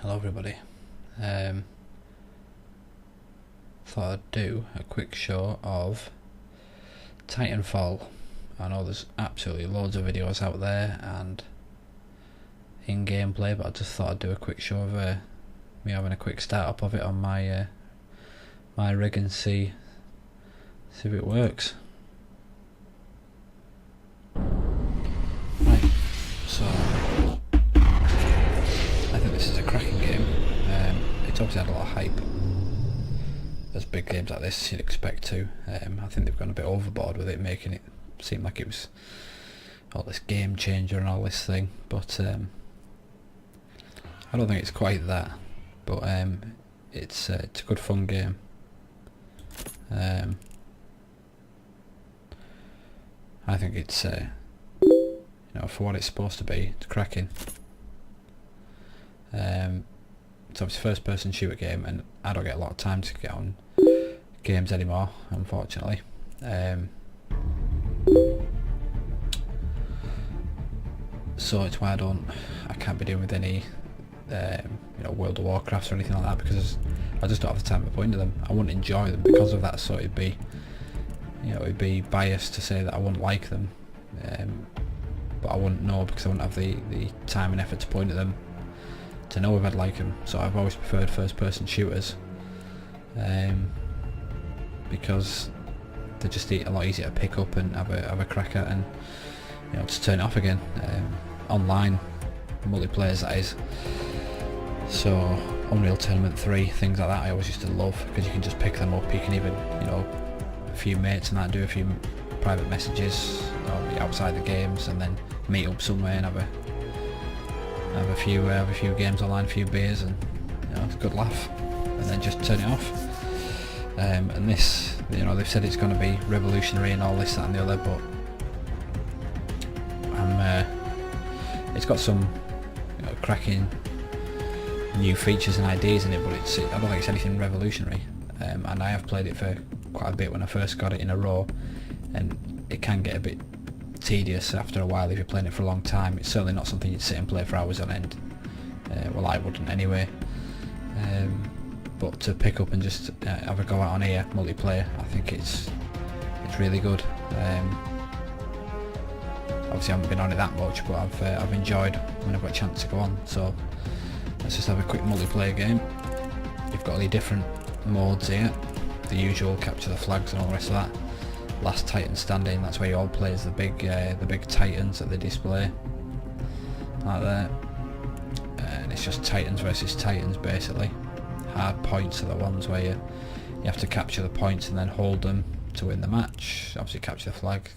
Hello everybody. Thought I'd do a quick show of Titanfall. I know there's absolutely loads of videos out there and in gameplay, but I just thought I'd do a quick show of me having a quick start up of it on my my rig and see if it works. Right, so I think this is a cracking game. It's obviously had a lot of hype, as big games like this you'd expect to. I think they've gone a bit overboard with it, making it seem like it was all this game changer and all this thing, but I don't think it's quite that. But it's a good fun game. I think it's you know, for what it's supposed to be, it's cracking. It's obviously a first person shooter game, and I don't get a lot of time to get on games anymore, unfortunately. So it's why I can't be doing with any you know, World of Warcrafts or anything like that, because I just don't have the time to put into them. I wouldn't enjoy them because of that, so it'd be, you know, it'd be biased to say that I wouldn't like them, but I wouldn't know because I wouldn't have the time and effort to put into them to know if I'd like them. So I've always preferred first person shooters, because they're just a lot easier to pick up and have a crack at, and you know, just turn it off again. Online multiplayers, that is. So Unreal Tournament 3, things like that, I always used to love, because you can just pick them up. You can even, you know, a few mates and that, do a few private messages or be outside the games, and then meet up somewhere and have a few games online, a few beers, and you know, it's a good laugh, and then just turn it off. And this, you know, they've said it's going to be revolutionary and all this, that and the other, but it's got some, you know, cracking new features and ideas in it, but I don't think it's anything revolutionary. And I have played it for quite a bit when I first got it in a row, and it can get a bit tedious after a while if you're playing it for a long time. It's certainly not something you'd sit and play for hours on end. Well, I wouldn't anyway. But to pick up and just have a go out on here, multiplayer, I think it's really good. Obviously I haven't been on it that much, but I've enjoyed when I've got a chance to go on. So let's just have a quick multiplayer game. You've got all the different modes here, the usual capture the flags and all the rest of that. Last Titan standing, that's where you all play as the big Titans that they display, like that. And it's just Titans versus Titans basically. Hard points are the ones where you have to capture the points and then hold them to win the match. Obviously capture the flag,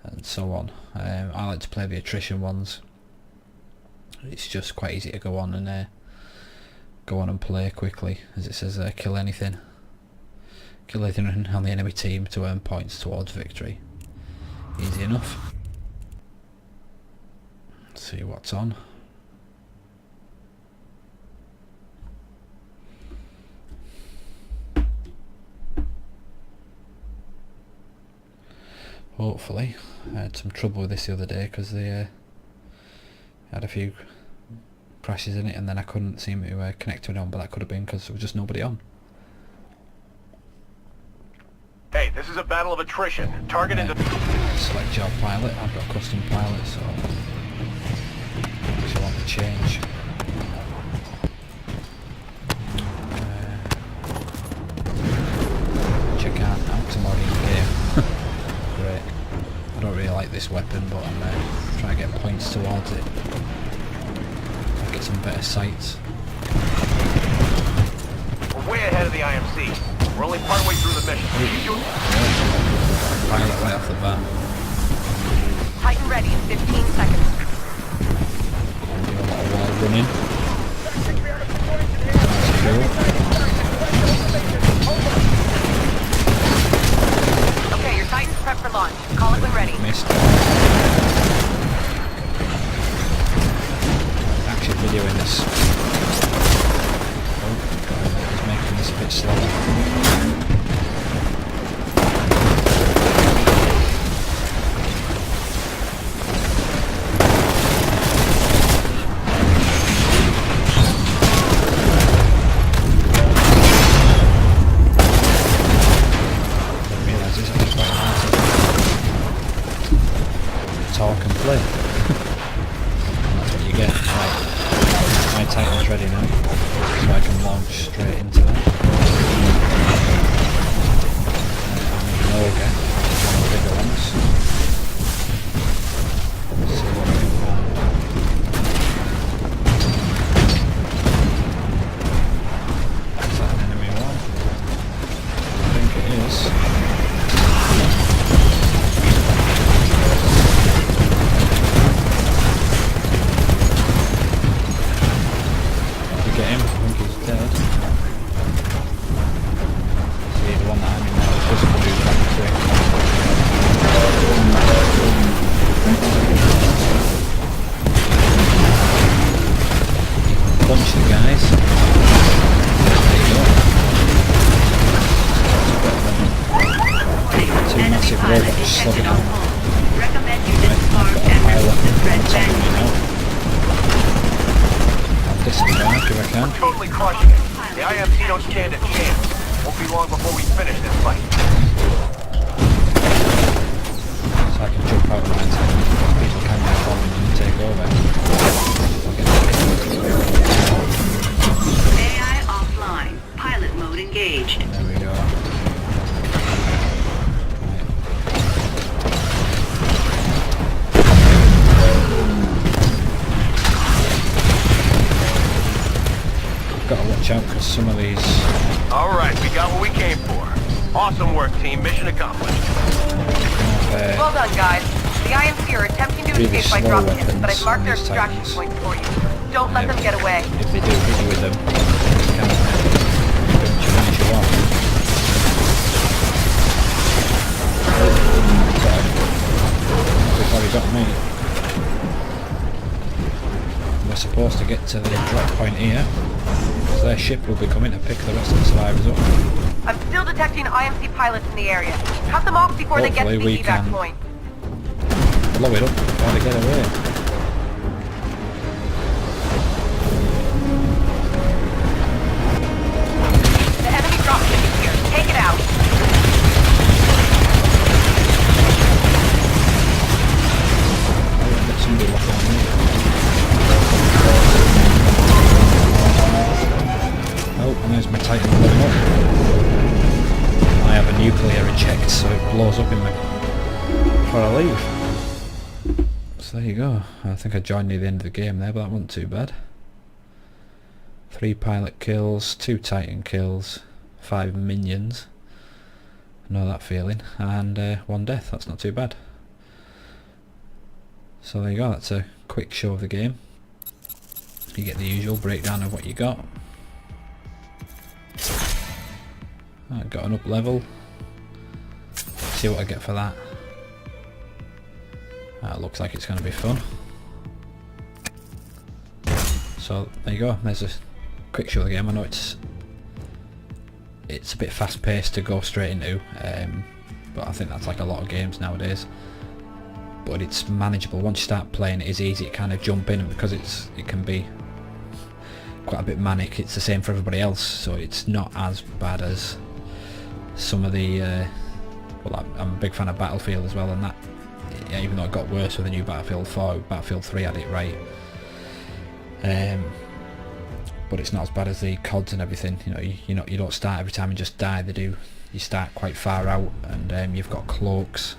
and so on. I like to play the Attrition ones. It's just quite easy to go on and play quickly, as it says kill anything on the enemy team to earn points towards victory. Easy enough. Let's see what's on. Hopefully. I had some trouble with this the other day because they had a few crashes in it, and then I couldn't seem to connect to anyone, but that could have been because there was just nobody on. Hey, this is a battle of attrition. Target into... Select job pilot. I've got custom pilot, so I want to change. Check out already in the game. Great. I don't really like this weapon, but I'm trying to get points towards it. I'll get some better sights. We're way ahead of the IMC. We're only partway through the mission. Pilot right off the bat. Titan ready in 15 seconds. Do a lot of wall running. That's cool. Okay, your Titan's prepped for launch. Call it when ready. Missed. Actually videoing this. Oh, it's making this a bit slower. robot just slogging out. Recommend you Right, discard I've got a and pilot remove the red on top of me band. now. I'll disembark if I can. Totally crushing it. The IMC don't stand a chance. Won't be long before we finish this fight. So I can jump out of mine, so people can get following and take over. AI offline. Pilot mode engaged. There we go. Gotta watch out because some of these Alright, we got what we came for. Awesome work, team. Mission accomplished. have Well done, guys. The IMC are attempting to really escape by slow drop kits, but weapons I've marked on their these extraction Titans. points for you. Don't let them get away. if they do hit you with them, you can pretty much finish you off. They've already got me. We're supposed to get to the drop point here, because their ship will be coming to pick the rest of the survivors up. I'm still detecting IMC pilots in the area. Cut them off before they get to Hopefully the we evac can point. Blow it up while they get away. The enemy drop ship is here. Take it out. I'll let somebody lock on me. Oh, and there's my Titan blowing up. I have a nuclear eject, so it blows up in me before I leave. So there you go. I think I joined near the end of the game there, but that wasn't too bad. 3 pilot kills, 2 Titan kills, 5 minions. I know that feeling. And 1 death. That's not too bad. So there you go. That's a quick show of the game. You get the usual breakdown of what you got. I got an up level. See what I get for that. Looks like it's going to be fun. So there you go. There's a quick show of the game. I know it's a bit fast paced to go straight into, but I think that's like a lot of games nowadays. But it's manageable. Once you start playing, it is easy to kind of jump in, and because it can be quite a bit manic, it's the same for everybody else, so it's not as bad as some of the well, I'm a big fan of Battlefield as well, and that, yeah, even though it got worse with the new Battlefield 4, Battlefield 3 had it right, but it's not as bad as the CODs and everything. You don't start every time and just die. You start quite far out, and you've got cloaks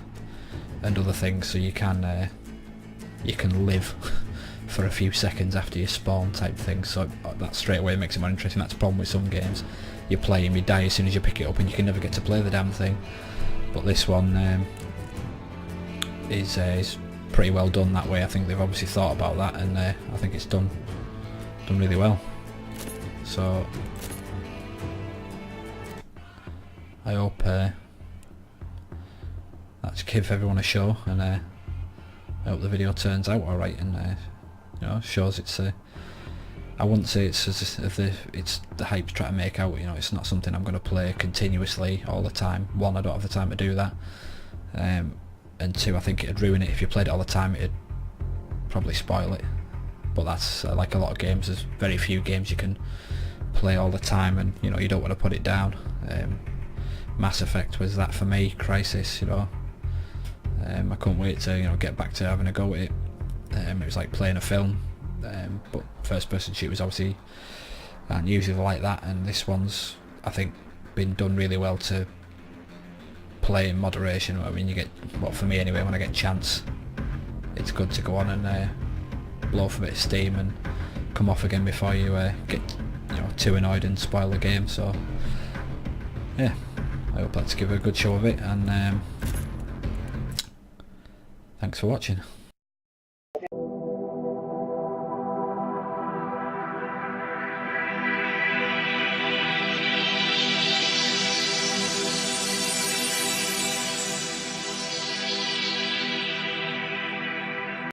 and other things, so you can live for a few seconds after you spawn type thing, so that straight away makes it more interesting. That's the problem with some games. You play and you die as soon as you pick it up, and you can never get to play the damn thing. But this one is pretty well done that way. I think they've obviously thought about that, and I think it's done really well. So I hope that's give everyone a show, and I hope the video turns out alright, and shows it's I wouldn't say it's as if it's the hype's trying to make out. It's not something I'm going to play continuously all the time. 1, I don't have the time to do that, and 2, I think it'd ruin it. If you played it all the time, it'd probably spoil it. But that's like a lot of games. There's very few games you can play all the time, and you don't want to put it down. Mass Effect was that for me. Crisis, I couldn't wait to get back to having a go at it. It was like playing a film, but first person shooters obviously aren't usually like that, and this one's, I think, been done really well to play in moderation. I mean, you get, well, for me anyway, when I get a chance, it's good to go on and blow off a bit of steam and come off again before you get too annoyed and spoil the game. So yeah, I hope that's give a good show of it, and thanks for watching.